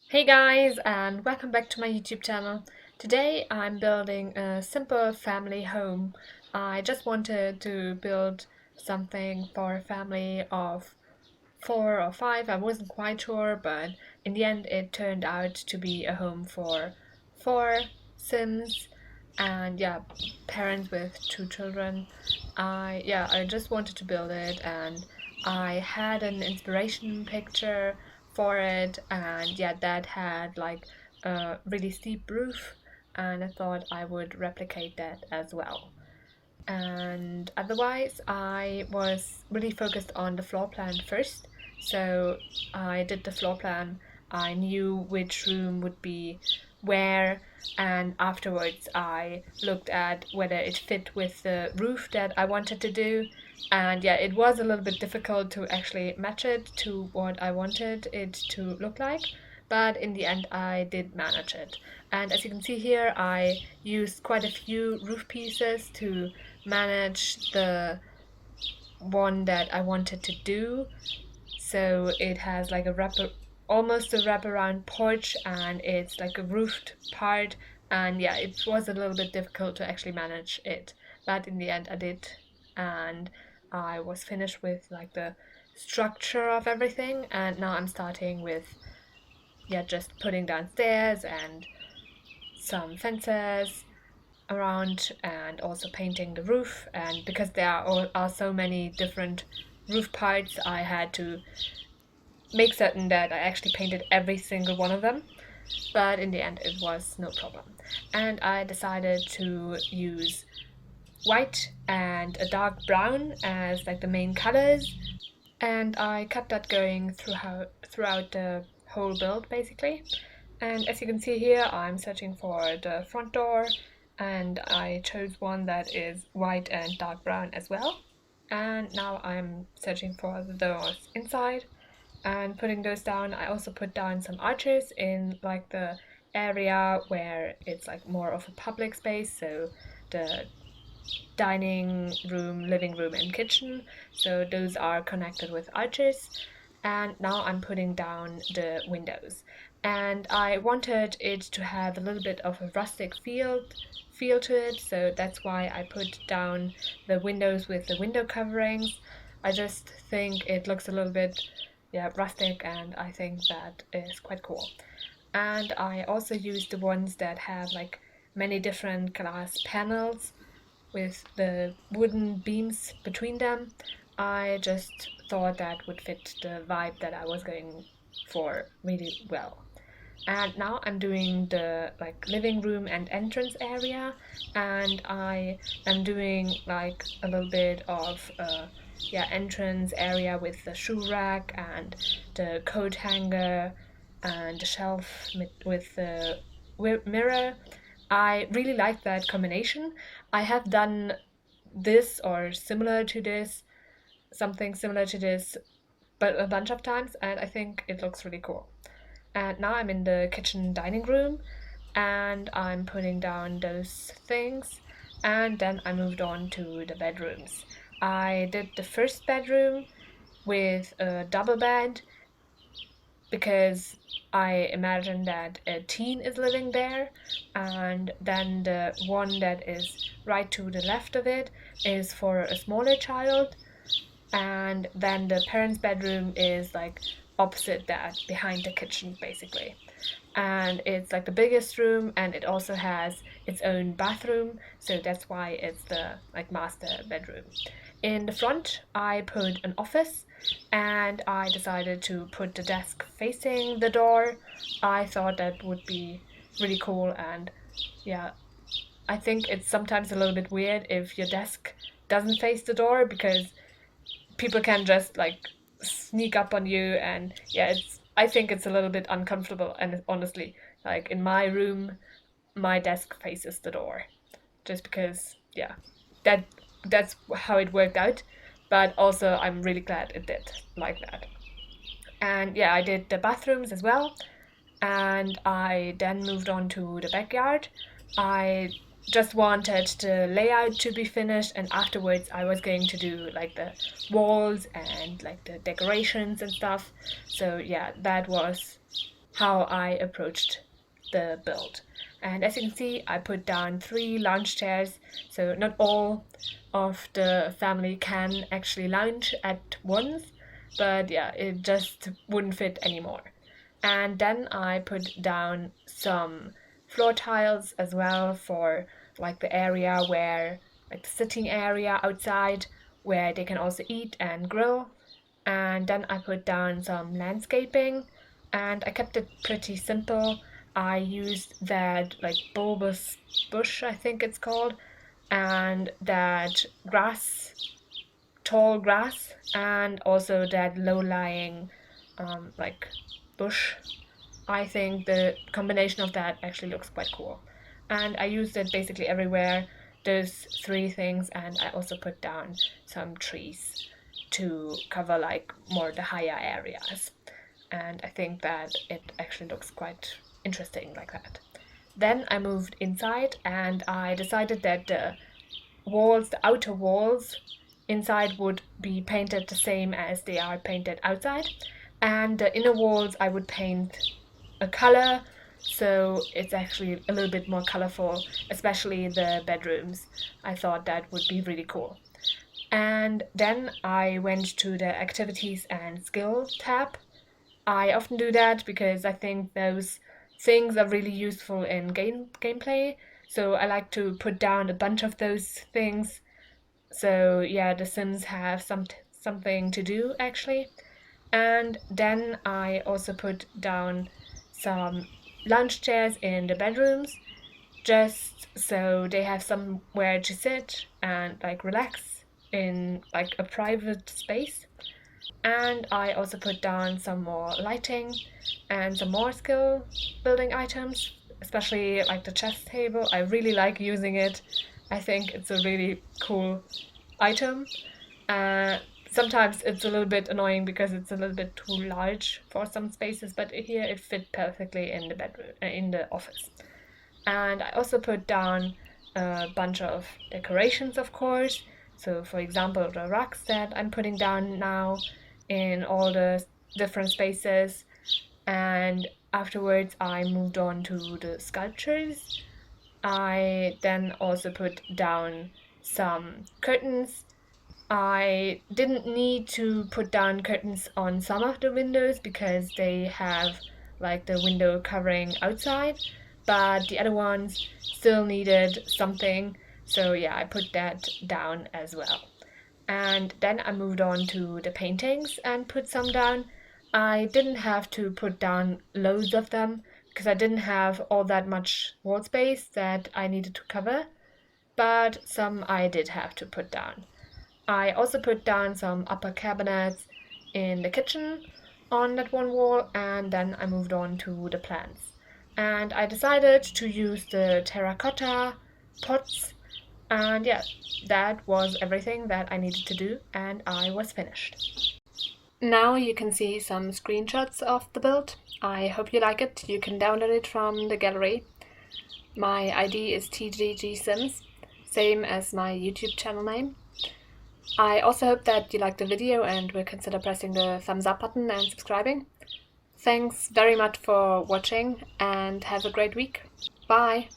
Hey guys, and welcome back to my YouTube channel. Today I'm building a simple family home. I just wanted to build something for a family of 4 or 5. I wasn't quite sure, but in the end it turned out to be a home for 4 Sims and yeah, parents with 2 children. I just wanted to build it, and I had an inspiration picture for it, and yeah, that had like a really steep roof, and I thought I would replicate that as well. And otherwise, I was really focused on the floor plan first. So I did the floor plan. I knew which room would be where, and afterwards I looked at whether it fit with the roof that I wanted to do. And yeah, it was a little bit difficult to actually match it to what I wanted it to look like, but in the end I did manage it. And as you can see here, I used quite a few roof pieces to manage the one that I wanted to do. So it has like almost a wraparound porch, and it's like a roofed part. And yeah, it was a little bit difficult to actually manage it, but in the end I did, and I was finished with like the structure of everything. And now I'm starting with just putting down stairs and some fences around, and also painting the roof. And because are so many different roof parts, I had to make certain that I actually painted every single one of them, but in the end it was no problem. And I decided to use white and a dark brown as like the main colors, and I kept that going throughout the whole build basically. And as you can see here, I'm searching for the front door, and I chose one that is white and dark brown as well. And now I'm searching for the doors inside and putting those down. I also put down some arches in like the area where it's like more of a public space, so the dining room, living room, and kitchen. So those are connected with arches. And now I'm putting down the windows. And I wanted it to have a little bit of a rustic feel to it, so that's why I put down the windows with the window coverings. I just think it looks a little bit rustic, and I think that is quite cool. And I also used the ones that have like many different glass panels with the wooden beams between them. I just thought that would fit the vibe that I was going for really well. And now I'm doing the like living room and entrance area, and I am doing like a little bit of entrance area with the shoe rack and the coat hanger and the shelf with the mirror. I really like that combination. I have done this or similar to this, something similar to this, but a bunch of times, and I think it looks really cool. And now I'm in the kitchen dining room, and I'm putting down those things, and then I moved on to the bedrooms. I did the first bedroom with a double bed because I imagine that a teen is living there, and then the one that is right to the left of it is for a smaller child, and then the parents' bedroom is like opposite that, behind the kitchen basically. And it's like the biggest room, and it also has its own bathroom, so that's why it's the like master bedroom. In the front I put an office, and I decided to put the desk facing the door. I thought that would be really cool, and yeah, I think it's sometimes a little bit weird if your desk doesn't face the door, because people can just like sneak up on you, and yeah, I think it's a little bit uncomfortable. And honestly, like in my room, my desk faces the door, just because that that's how it worked out. But also I'm really glad it did like that. And yeah, I did the bathrooms as well, and I then moved on to the backyard. I just wanted the layout to be finished, and afterwards I was going to do like the walls and like the decorations and stuff. So yeah, that was how I approached the build. And as you can see, I put down 3 lounge chairs, so not all of the family can actually lounge at once, but yeah, it just wouldn't fit anymore. And then I put down some floor tiles as well for like the area where, like the sitting area outside, where they can also eat and grill. And then I put down some landscaping, and I kept it pretty simple. I used that like bulbous bush, I think it's called, and that grass, tall grass, and also that low-lying like bush. I think the combination of that actually looks quite cool. And I used it basically everywhere, those 3 things, and I also put down some trees to cover like more the higher areas. And I think that it actually looks quite interesting like that. Then I moved inside and I decided that the walls, the outer walls inside would be painted the same as they are painted outside, and the inner walls I would paint a color so it's actually a little bit more colorful, especially the bedrooms. I thought that would be really cool. And then I went to the activities and skill tab. I often do that because I think those things are really useful in gameplay. So I like to put down a bunch of those things. So yeah, the Sims have something to do actually. And then I also put down some lounge chairs in the bedrooms, just so they have somewhere to sit and like relax in like a private space. And I also put down some more lighting and some more skill building items, especially like the chess table. I really like using it. I think it's a really cool item. Sometimes it's a little bit annoying because it's a little bit too large for some spaces, but here it fit perfectly in the bedroom, in the office. And I also put down a bunch of decorations, of course. So for example, the rugs that I'm putting down now in all the different spaces. And afterwards I moved on to the sculptures. I then also put down some curtains. I didn't need to put down curtains on some of the windows because they have like the window covering outside, but the other ones still needed something, so yeah, I put that down as well. And then I moved on to the paintings and put some down. I didn't have to put down loads of them because I didn't have all that much wall space that I needed to cover, but some I did have to put down. I also put down some upper cabinets in the kitchen on that one wall, and then I moved on to the plants. And I decided to use the terracotta pots, and yeah, that was everything that I needed to do, and I was finished. Now you can see some screenshots of the build. I hope you like it. You can download it from the gallery. My ID is TGGSims, same as my YouTube channel name. I also hope that you liked the video and will consider pressing the thumbs up button and subscribing. Thanks very much for watching and have a great week. Bye!